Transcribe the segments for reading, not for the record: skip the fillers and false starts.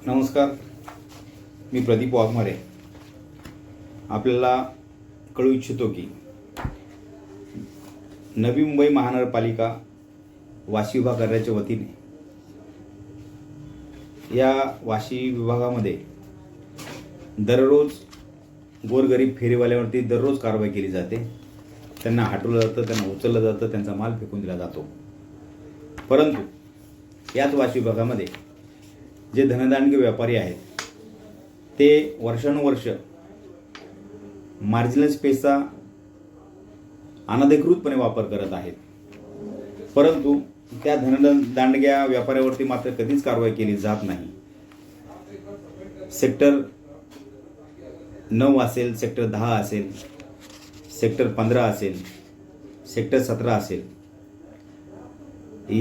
नमस्कार, मी प्रदीप वाघमारे. आपल्याला कळू इच्छितो की नवी मुंबई महानगरपालिका वाशी विभाग कार्याच्या वतीने या वाशी विभागामध्ये दररोज गोरगरीब फेरीवाल्यावरती दररोज कारवाई केली जाते. त्यांना हटवलं जातं, त्यांना उचललं जातं, त्यांचा माल फेकून दिला जातो. परंतु याच वाशी विभागामध्ये जे धनदांडगे व्यापारी आहेत ते वर्षानुवर्ष मार्जिनल स्पेसचा अनधिकृतपणे वापर करत आहेत. परंतु त्या धनदांडग्या व्यापाऱ्यावरती मात्र कधीच कारवाई केली जात नाही. सेक्टर 9 असेल, सेक्टर 10 असेल, सेक्टर 15 असेल, सेक्टर 17 असेल,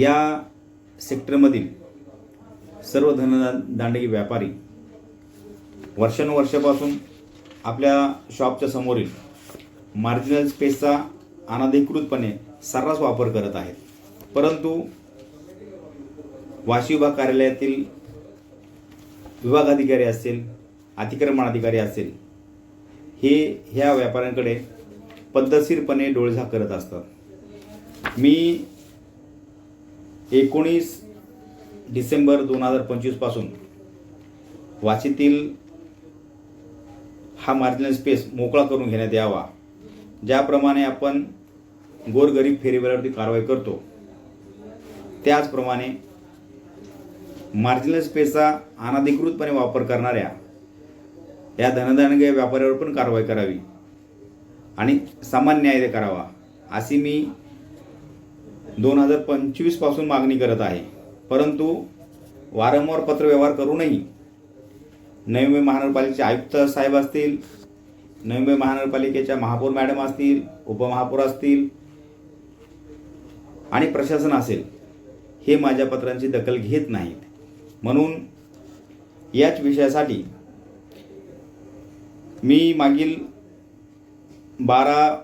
या सेक्टरमधील सर्व धनदांडगी व्यापारी वर्षानुवर्षापासून आपल्या शॉपच्या समोरील मार्जिनल स्पेसचा अनधिकृतपणे सर्रास वापर करत आहेत. परंतु वाशी विभाग कार्यालयातील विभाग अधिकारी असतील, अतिक्रमण अधिकारी असतील, हे ह्या व्यापाऱ्यांकडे पद्धतशीरपणे डोळेझाक करत असतात. मी 19 डिसेंबर 2025 पासून वाशीतील हा मार्जिनल स्पेस मोकळा करून घेण्यात यावा. ज्याप्रमाणे आपण गोरगरीब फेरीवाल्यावरती कारवाई करतो त्याचप्रमाणे मार्जिनल स्पेसचा अनधिकृतपणे वापर करणाऱ्या या धनदांडग्या व्यापाऱ्यावर पण कारवाई करावी आणि समान न्याय करावा अशी मी 2025 पासून मागणी करत आहे. परंतु वारंवार पत्रव्यवहार करूनही नवी मुंबई महानगरपालिकेचे आयुक्त साहेब असतील, नवी मुंबई महानगरपालिकेच्या महापौर मॅडम असतील, उपमहापौर असतील आणि प्रशासन असेल, हे माझ्या पत्रांची दखल घेत नाहीत. म्हणून याच विषयासाठी मी मागील 12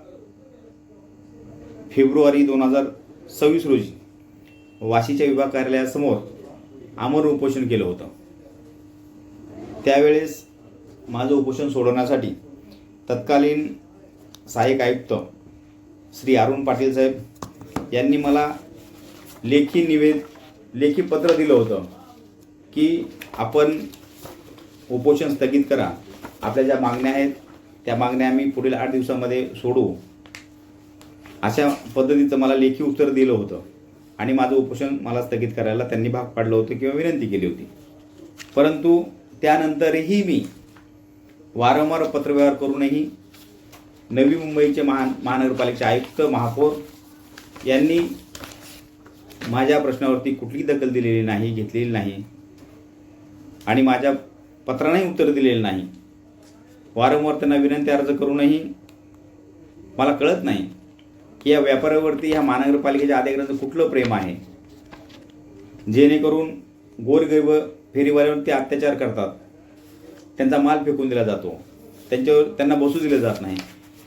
फेब्रुवारी 2026 रोजी वाशीच्या विभाग कार्यालयासमोर आमरण उपोषण केलं होतं. त्यावेळेस माझं उपोषण सोडवण्यासाठी तत्कालीन सहाय्यक आयुक्त श्री अरुण पाटील साहेब यांनी मला लेखी पत्र दिलं होतं की आपण उपोषण स्थगित करा, आपल्या ज्या मागण्या आहेत त्या मागण्या आम्ही पुढील 8 दिवसामध्ये सोडवू, अशा पद्धतीचं मला लेखी उत्तर दिलं होतं आणि माझं उपोषण मला स्थगित करायला त्यांनी भाग पाडलं होतं किंवा विनंती केली होती. परंतु त्यानंतरही मी वारंवार पत्रव्यवहार करूनही नवी मुंबईचे महानगरपालिकेचे आयुक्त, महापौर यांनी माझ्या प्रश्नावरती कुठलीही दखल दिलेली नाही, घेतलेली नाही आणि माझ्या पत्रांनाही उत्तर दिलेलं नाही. वारंवार त्यांना विनंती अर्ज करूनही मला कळत नाही की या व्यापाऱ्यावरती ह्या महानगरपालिकेच्या अधिकाऱ्यांचं कुठलं प्रेम आहे, जेणेकरून गोरगरीब फेरीवाल्यावरती अत्याचार करतात, त्यांचा माल फेकून दिला जातो, त्यांना बसू दिलं जात नाही.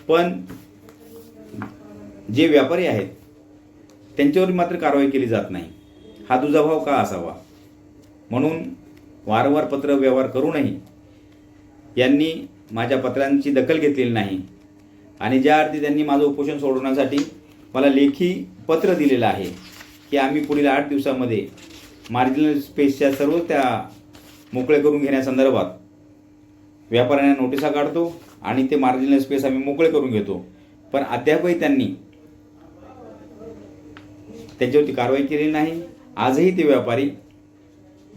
पण जे व्यापारी आहेत त्यांच्यावर मात्र कारवाई केली जात नाही. हा दुजाभाव का असावा? म्हणून वारंवार पत्र व्यवहार करूनही यांनी माझ्या पत्रांची दखल घेतलेली नाही आणि ज्या अर्थी त्यांनी माझं उपोषण सोडवण्यासाठी मला लेखी पत्र दिलेलं आहे की आम्ही पुढील 8 दिवसामध्ये मार्जिनल स्पेसच्या सर्व त्या मोकळे करून घेण्यासंदर्भात व्यापाऱ्यांना नोटिसा काढतो आणि ते मार्जिनल स्पेस आम्ही मोकळे करून घेतो. पण अद्यापही त्यांनी त्याच्यावरती कारवाई केलेली नाही. आजही ते व्यापारी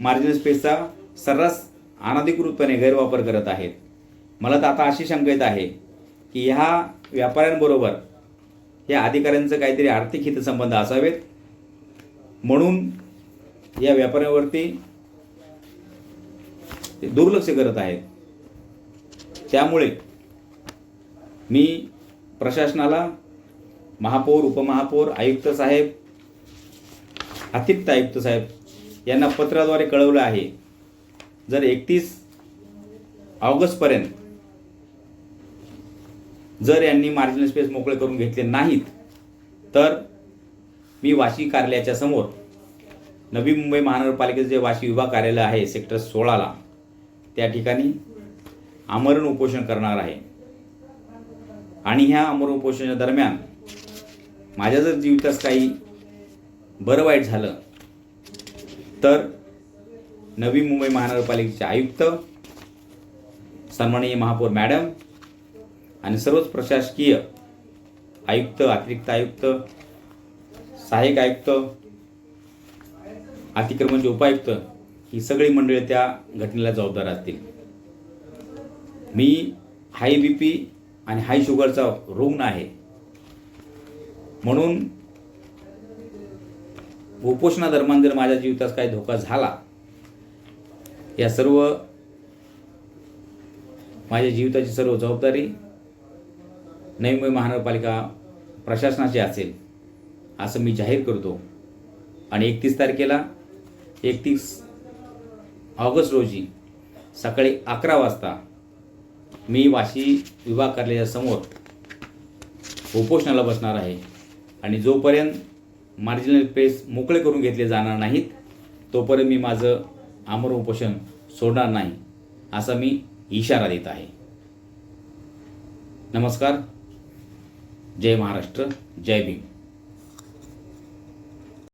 मार्जिनल स्पेसचा सर्रास अनधिकृतपणे गैरवापर करत आहेत. मला तर आता अशी शंका येत आहे की ह्या व्यापाऱ्यांबरोबर या अधिकाऱ्यांचं काहीतरी आर्थिक हितसंबंध असावेत, म्हणून या व्यापाऱ्यांवरती ते दुर्लक्ष करत आहेत. त्यामुळे मी प्रशासनाला, महापौर, उपमहापौर, आयुक्त साहेब, अतिरिक्त आयुक्त साहेब यांना पत्राद्वारे कळवलं आहे. जर 31 ऑगस्टपर्यंत जर यांनी मार्जिनल स्पेस मोकळे करून घेतले नाहीत तर मी वाशी कार्यालयाच्या समोर नवी मुंबई महानगरपालिकेचे जे वाशी विभाग कार्यालय आहे सेक्टर 16ला त्या ठिकाणी आमरण उपोषण करणार आहे. आणि ह्या आमरण उपोषणाच्या दरम्यान माझ्या जर जीवितास काही बरं वाईट झालं तर नवी मुंबई महानगरपालिकेचे आयुक्त, सन्माननीय महापौर मॅडम आणि सर्वच प्रशासकीय आयुक्त, अतिरिक्त आयुक्त, सहाय्यक आयुक्त, अतिक्रमणचे उपायुक्त ही सगळी मंडळी त्या घटनेला जबाबदार असतील. मी हाय BP आणि हाय शुगरचा रुग्ण आहे, म्हणून उपोषणादरम्यान जर माझ्या जीवितास काही धोका झाला, या सर्व माझ्या जीविताची सर्व जबाबदारी नवी मुंबई महानगरपालिका प्रशासनाची असेल असं मी जाहीर करतो. आणि 31 ऑगस्ट रोजी सकाळी 11 वाजता मी वाशी विभाग कार्यालयासमोर उपोषणाला बसणार आहे. आणि जोपर्यंत मार्जिनल पेस मोकळे करून घेतले जाणार नाहीत तोपर्यंत मी माझं आमरण उपोषण सोडणार नाही असा मी इशारा देत आहे. नमस्कार. जय महाराष्ट्र. जय भीम.